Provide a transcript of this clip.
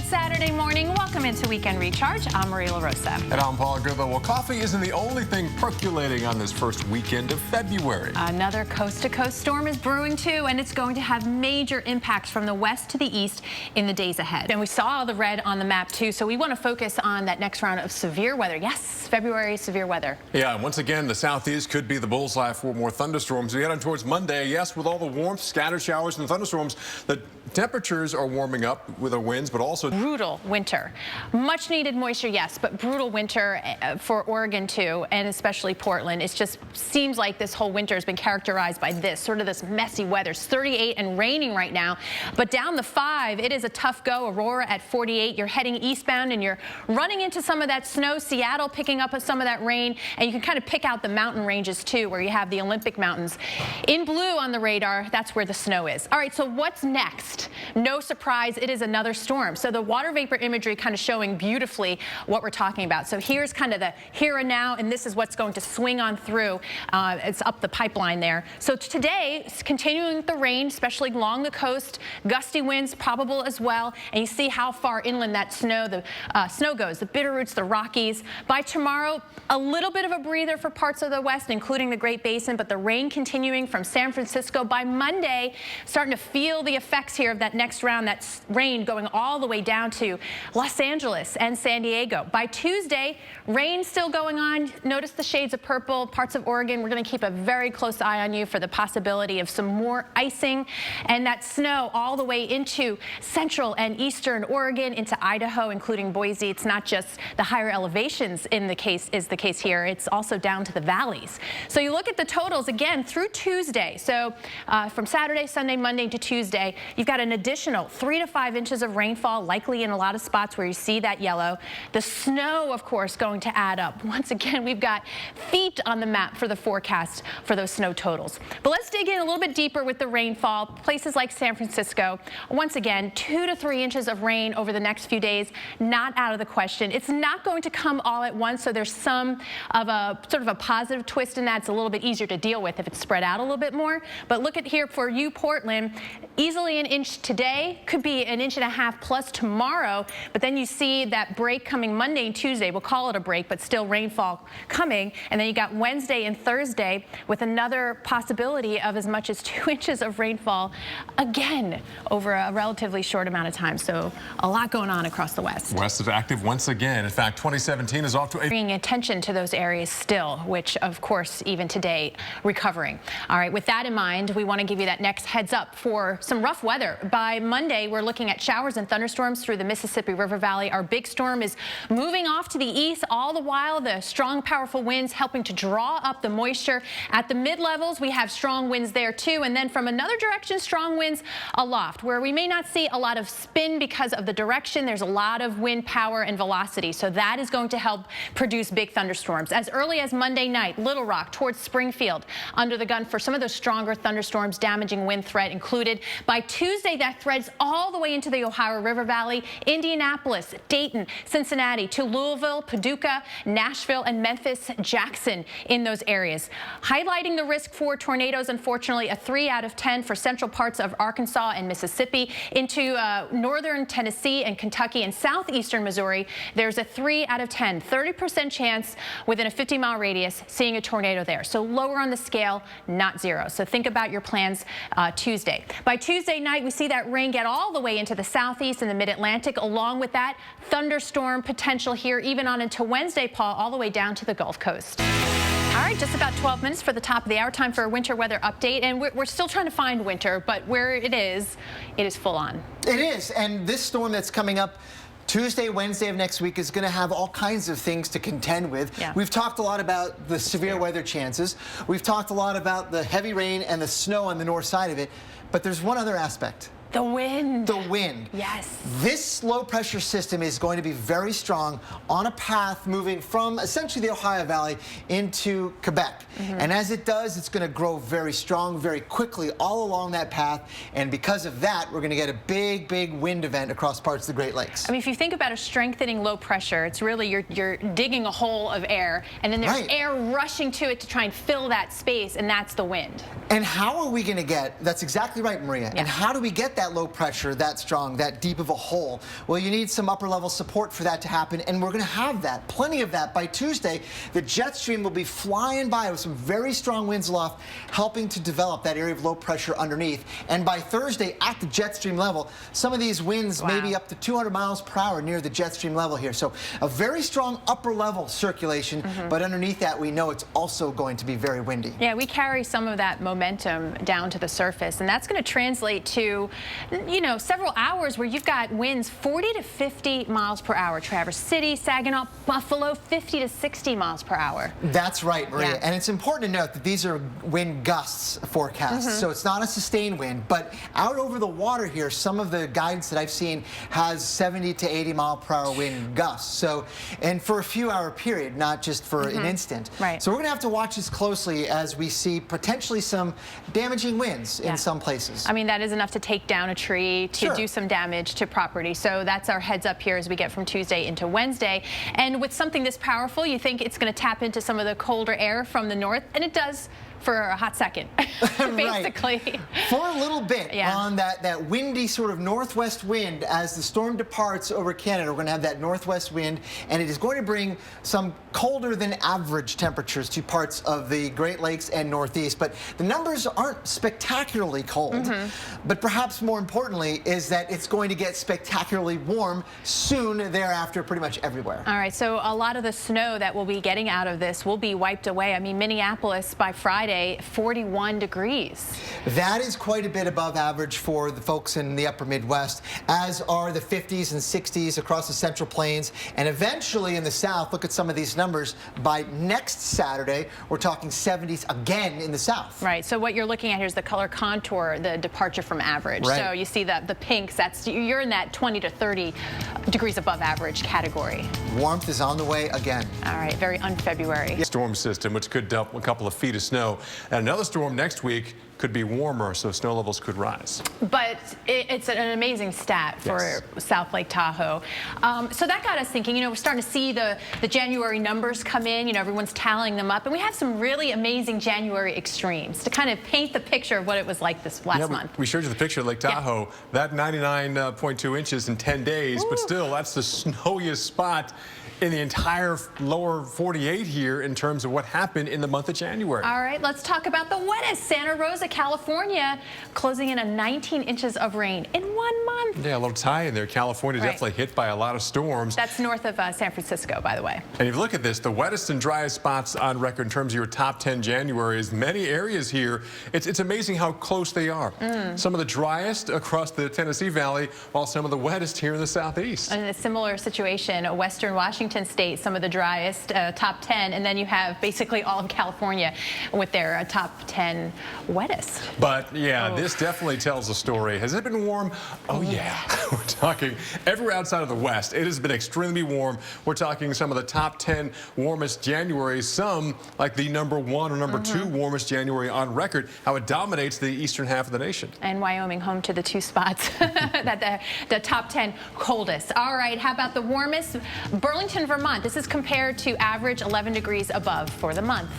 Saturday morning. Welcome into Weekend Recharge. I'm LaRosa. And I'm Paul Goodlow. Well, coffee isn't the only thing percolating on this first weekend of February. Another coast-to-coast storm is brewing too, and it's going to have major impacts from the west to the east in the days ahead. And we saw the red on the map too, so we want to focus on that next round of severe weather. Yes, February severe weather. Yeah, and once again, the southeast could be the bullseye for more thunderstorms. We head on towards Monday. Yes, with all the warmth, scattered showers and thunderstorms, the temperatures are warming up with the winds, but also brutal winter. Much needed moisture, yes, but brutal winter for Oregon too, and especially Portland. It just seems like this whole winter has been characterized by this sort of this messy weather. It's 38 and raining right now, but down the 5, it is a tough go. Aurora at 48. You're heading eastbound and you're running into some of that snow. Seattle picking up some of that rain, and you can kind of pick out the mountain ranges too, where you have the Olympic Mountains. In blue on the radar, that's where the snow is. All right, so what's next? No surprise, it is another storm. So the water vapor imagery kind of showing beautifully what we're talking about. So here's kind of the here and now, and this is what's going to swing on through. It's up the pipeline there. So today, it's continuing with the rain, especially along the coast. Gusty winds probable as well. And you see how far inland that snow goes, the Bitterroots, the Rockies. By tomorrow, a little bit of a breather for parts of the west, including the Great Basin, but the rain continuing from San Francisco. By Monday, starting to feel the effects here of that next round, that rain going all the way down to Los Angeles and San Diego. By Tuesday, rain still going on. Notice the shades of purple, parts of Oregon. We're going to keep a very close eye on you for the possibility of some more icing and that snow all the way into central and eastern Oregon, into Idaho, including Boise. It's not just the higher elevations is the case here. It's also down to the valleys. So you look at the totals again through Tuesday. So from Saturday, Sunday, Monday to Tuesday, you've got an additional 3 to 5 inches of rainfall, likely in a lot of spots where you see that yellow. The snow, of course, going to add up. Once again, we've got feet on the map for the forecast for those snow totals. But let's dig in a little bit deeper with the rainfall. Places like San Francisco, once again, 2 to 3 inches of rain over the next few days, not out of the question. It's not going to come all at once, so there's some of a sort of a positive twist in that. It's a little bit easier to deal with if it's spread out a little bit more. But look at here for you, Portland, easily an inch today, could be an inch and a half plus tomorrow, but then you see that break coming Monday and Tuesday. We'll call it a break, but still rainfall coming. And then you got Wednesday and Thursday with another possibility of as much as 2 inches of rainfall again over a relatively short amount of time. So a lot going on across the west. West is active once again. In fact, 2017 is off to a bringing attention to those areas still, which of course even today recovering. All right, with that in mind, we want to give you that next heads up for some rough weather. By Monday, we're looking at showers and thunderstorms through the Mississippi River Valley. Our big storm is moving off to the east, all the while the strong, powerful winds helping to draw up the moisture. At the mid-levels, we have strong winds there too, and then from another direction, strong winds aloft, where we may not see a lot of spin because of the direction. There's a lot of wind power and velocity, so that is going to help produce big thunderstorms. As early as Monday night, Little Rock towards Springfield, under the gun for some of those stronger thunderstorms, damaging wind threat included. By Tuesday, that threads all the way into the Ohio River Valley, Indianapolis, Dayton, Cincinnati, to Louisville, Paducah, Nashville, and Memphis, Jackson in those areas. Highlighting the risk for tornadoes, unfortunately, a 3 out of 10 for central parts of Arkansas and Mississippi. Into northern Tennessee and Kentucky and southeastern Missouri, there's a 3 out of 10, 30% chance within a 50-mile radius seeing a tornado there. So lower on the scale, not 0. So think about your plans Tuesday. By Tuesday night, we see that rain get all the way into the southeast and the mid-Atlantic. Along with that, thunderstorm potential here even on into Wednesday, Paul, all the way down to the Gulf Coast. All right, just about 12 minutes for the top of the hour. Time for a winter weather update. And we're still trying to find winter, but where it is full on. It is. And this storm that's coming up Tuesday, Wednesday of next week is going to have all kinds of things to contend with. Yeah. We've talked a lot about the severe weather chances. We've talked a lot about the heavy rain and the snow on the north side of it. But there's one other aspect. The wind. The wind. Yes. This low pressure system is going to be very strong on a path moving from essentially the Ohio Valley into Quebec. And as it does, it's going to grow very strong, very quickly all along that path. And because of that, we're going to get a big, big wind event across parts of the Great Lakes. I mean, if you think about a strengthening low pressure, it's really you're digging a hole of air, and then there's air rushing to it to try and fill that space, and that's the wind. And how are we going to get, that's exactly right, Maria, and how do we get that that low pressure that strong, that deep of a hole, well, you need some upper level support for that to happen, and we're going to have that, plenty of that by Tuesday. The jet stream will be flying by with some very strong winds aloft, helping to develop that area of low pressure underneath. And by Thursday, at the jet stream level, some of these winds may be up to 200 miles per hour near the jet stream level here. So a very strong upper level circulation, but underneath that, we know it's also going to be very windy. Yeah, we carry some of that momentum down to the surface, and that's going to translate to, you know, several hours where you've got winds 40 to 50 miles per hour. Traverse City, Saginaw, Buffalo, 50 to 60 miles per hour. That's right, Maria. Yeah. And it's important to note that these are wind gusts forecasts, so it's not a sustained wind, but out over the water here, some of the guidance that I've seen has 70 to 80 mile per hour wind gusts. So, and for a few hour period, not just for an instant. Right. So we're going to have to watch this closely as we see potentially some damaging winds in some places. I mean, that is enough to take down a tree, to do some damage to property. So that's our heads up here as we get from Tuesday into Wednesday. And with something this powerful, you think it's going to tap into some of the colder air from the north, and it does for a hot second, basically. Right. For a little bit on that windy sort of northwest wind as the storm departs over Canada. We're going to have that northwest wind, and it is going to bring some colder than average temperatures to parts of the Great Lakes and Northeast. But the numbers aren't spectacularly cold. But perhaps more importantly is that it's going to get spectacularly warm soon thereafter pretty much everywhere. All right, so a lot of the snow that we'll be getting out of this will be wiped away. I mean, Minneapolis by Friday, 41 degrees. That is quite a bit above average for the folks in the upper Midwest, as are the 50s and 60s across the Central Plains, and eventually in the South. Look at some of these numbers. By next Saturday, we're talking 70s again in the South. Right, so what you're looking at here is the color contour, the departure from average. Right. So you see the pinks, you're in that 20 to 30 degrees above average category. Warmth is on the way again. All right, very un-February. Storm system, which could dump a couple of feet of snow. And another storm next week could be warmer, so snow levels could rise. But it's an amazing stat for South Lake Tahoe. So that got us thinking, you know, we're starting to see the January numbers come in. You know, everyone's tallying them up. And we have some really amazing January extremes to kind of paint the picture of what it was like this last month. We showed you the picture of Lake Tahoe. That 99.2 inches in 10 days, but still, that's the snowiest spot in the entire lower 48 here in terms of what happened in the month of January. All right, let's talk about the wettest. Santa Rosa, California, closing in on 19 inches of rain in 1 month. Yeah, a little tie in there. California definitely hit by a lot of storms. That's north of San Francisco, by the way. And if you look at this, the wettest and driest spots on record in terms of your top 10 Januaries, many areas here, it's amazing how close they are. Some of the driest across the Tennessee Valley, while some of the wettest here in the southeast. And in a similar situation, Western Washington State, some of the driest, top 10, and then you have basically all of California with their top 10 wettest. But yeah, this definitely tells a story. Has it been warm? Oh yeah. We're talking everywhere outside of the West. It has been extremely warm. We're talking some of the top 10 warmest Januaries, some like the #1 or #2 warmest January on record, how it dominates the eastern half of the nation. And Wyoming home to the 2 spots that the top 10 coldest. All right, how about the warmest? Burlington, Vermont. This is compared to average 11 degrees above for the month.